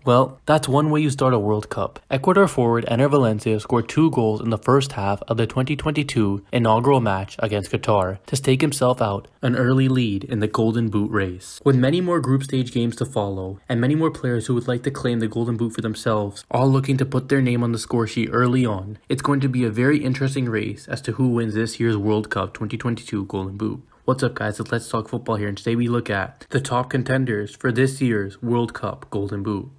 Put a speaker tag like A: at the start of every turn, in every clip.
A: Well, that's one way you start a World Cup. Ecuador forward Enner Valencia scored 2 goals in the first half of the 2022 inaugural match against Qatar to stake himself out an early lead in the Golden Boot race. With many more group stage games to follow, and many more players who would like to claim the Golden Boot for themselves, all looking to put their name on the score sheet early on, it's going to be a very interesting race as to who wins this year's World Cup 2022 Golden Boot. What's up guys, it's Let's Talk Football here, and today we look at the top contenders for this year's World Cup Golden Boot.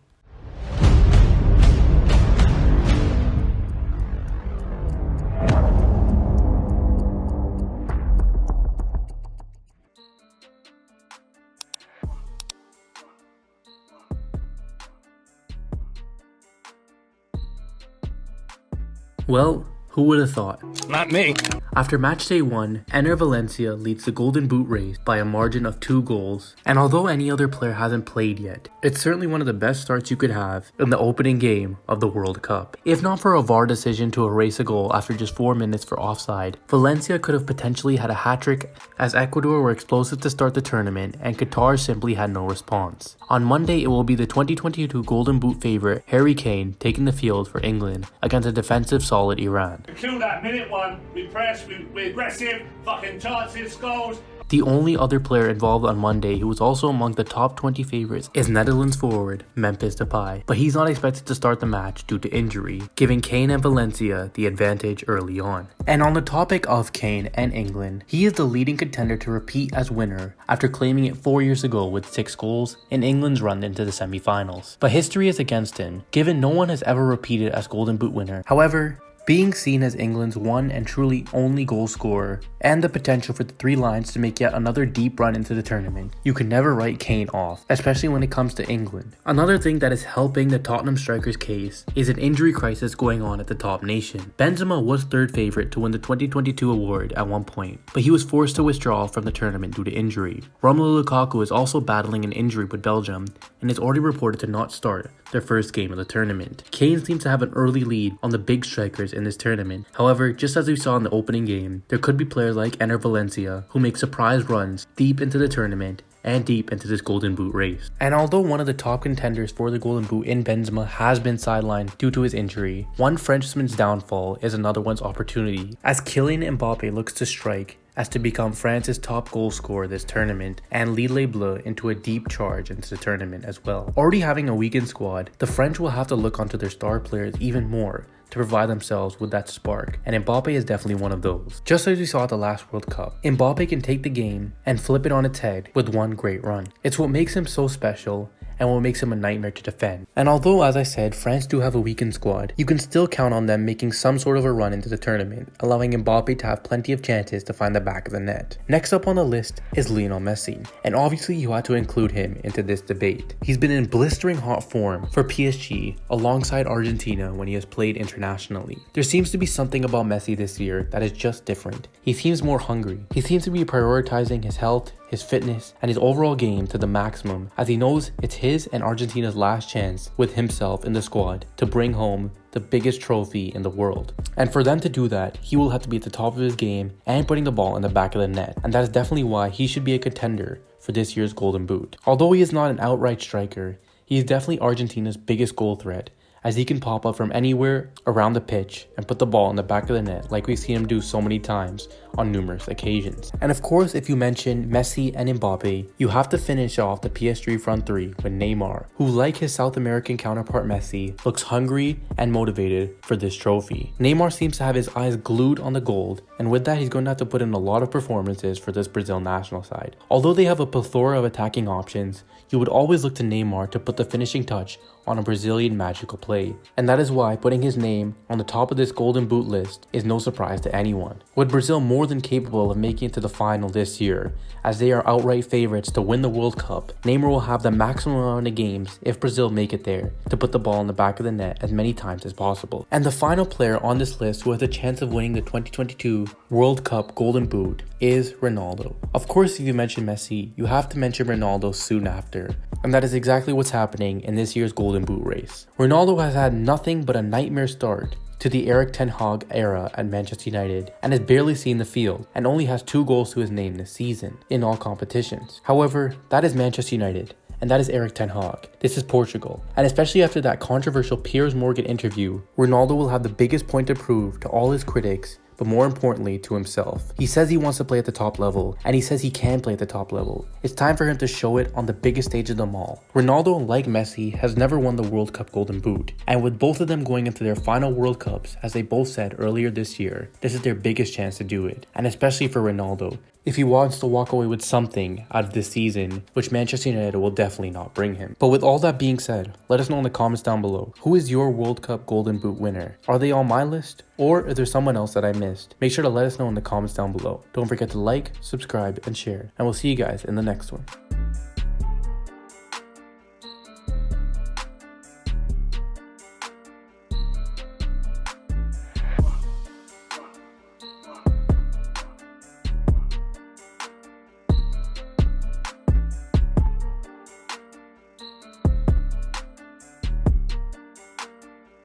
A: Well, who would have thought?
B: Not me.
A: After match day 1, Enner Valencia leads the Golden Boot race by a margin of 2 goals, and although any other player hasn't played yet, it's certainly one of the best starts you could have in the opening game of the World Cup. If not for a VAR decision to erase a goal after just 4 minutes for offside, Valencia could have potentially had a hat-trick as Ecuador were explosive to start the tournament and Qatar simply had no response. On Monday, it will be the 2022 Golden Boot favourite Harry Kane taking the field for England against a defensive solid Iran.
B: We killed that minute one, we pressed, we aggressive, fucking chances, goals.
A: The only other player involved on Monday who was also among the top 20 favourites is Netherlands forward Memphis Depay, but he's not expected to start the match due to injury, giving Kane and Valencia the advantage early on. And on the topic of Kane and England, he is the leading contender to repeat as winner after claiming it 4 years ago with 6 goals in England's run into the semi-finals. But history is against him, given no one has ever repeated as Golden Boot winner. However, being seen as England's one and truly only goal scorer, and the potential for the Three Lions to make yet another deep run into the tournament, you can never write Kane off, especially when it comes to England. Another thing that is helping the Tottenham striker's case is an injury crisis going on at the top nation. Benzema was third favourite to win the 2022 award at one point, but he was forced to withdraw from the tournament due to injury. Romelu Lukaku is also battling an injury with Belgium and is already reported to not start their first game of the tournament. Kane seems to have an early lead on the big strikers in this tournament. However, just as we saw in the opening game, there could be players like Enner Valencia who make surprise runs deep into the tournament and deep into this Golden Boot race. And although one of the top contenders for the Golden Boot in Benzema has been sidelined due to his injury, one Frenchman's downfall is another one's opportunity, as Kylian Mbappe looks to strike as to become France's top goal scorer this tournament and lead Les Bleus into a deep charge into the tournament as well. Already having a weakened squad, the French will have to look onto their star players even more to provide themselves with that spark, and Mbappe is definitely one of those. Just as we saw at the last World Cup, Mbappe can take the game and flip it on its head with one great run. It's what makes him so special and what makes him a nightmare to defend. And although, as I said, France do have a weakened squad, you can still count on them making some sort of a run into the tournament, allowing Mbappe to have plenty of chances to find the back of the net. Next up on the list is Lionel Messi, and obviously you had to include him into this debate. He's been in blistering hot form for PSG alongside Argentina when he has played internationally. There seems to be something about Messi this year that is just different. He seems more hungry. He seems to be prioritizing his health, his fitness, and his overall game to the maximum, as he knows it's his and Argentina's last chance with himself in the squad to bring home the biggest trophy in the world. And for them to do that, he will have to be at the top of his game and putting the ball in the back of the net. And that is definitely why he should be a contender for this year's Golden Boot. Although he is not an outright striker, he is definitely Argentina's biggest goal threat, as he can pop up from anywhere around the pitch and put the ball in the back of the net like we've seen him do so many times on numerous occasions. And of course, if you mention Messi and Mbappe, you have to finish off the PSG front three with Neymar, who, like his South American counterpart Messi, looks hungry and motivated for this trophy. Neymar seems to have his eyes glued on the gold, and with that he's going to have to put in a lot of performances for this Brazil national side. Although they have a plethora of attacking options, you would always look to Neymar to put the finishing touch on a Brazilian magical play, and that is why putting his name on the top of this Golden Boot list is no surprise to anyone. With Brazil more than capable of making it to the final this year, as they are outright favourites to win the World Cup, Neymar will have the maximum amount of games, if Brazil make it there, to put the ball in the back of the net as many times as possible. And the final player on this list who has a chance of winning the 2022 World Cup Golden Boot is Ronaldo. Of course, if you mention Messi, you have to mention Ronaldo soon after, and that is exactly what's happening in this year's Golden Boot race. Ronaldo has had nothing but a nightmare start to the Erik ten Hag era at Manchester United and has barely seen the field and only has 2 goals to his name this season in all competitions. However, that is Manchester United, and that is Erik ten Hag. This is Portugal, and especially after that controversial Piers Morgan interview, Ronaldo will have the biggest point to prove to all his critics, but more importantly to himself. He says he wants to play at the top level, and he says he can play at the top level. It's time for him to show it on the biggest stage of them all. Ronaldo, like Messi, has never won the World Cup Golden Boot, and with both of them going into their final World Cups, as they both said earlier this year, this is their biggest chance to do it, and especially for Ronaldo, if he wants to walk away with something out of this season, which Manchester United will definitely not bring him. But with all that being said, let us know in the comments down below, who is your World Cup Golden Boot winner? Are they on my list? Or is there someone else that I missed? Make sure to let us know in the comments down below. Don't forget to like, subscribe, and share, and we'll see you guys in the next one.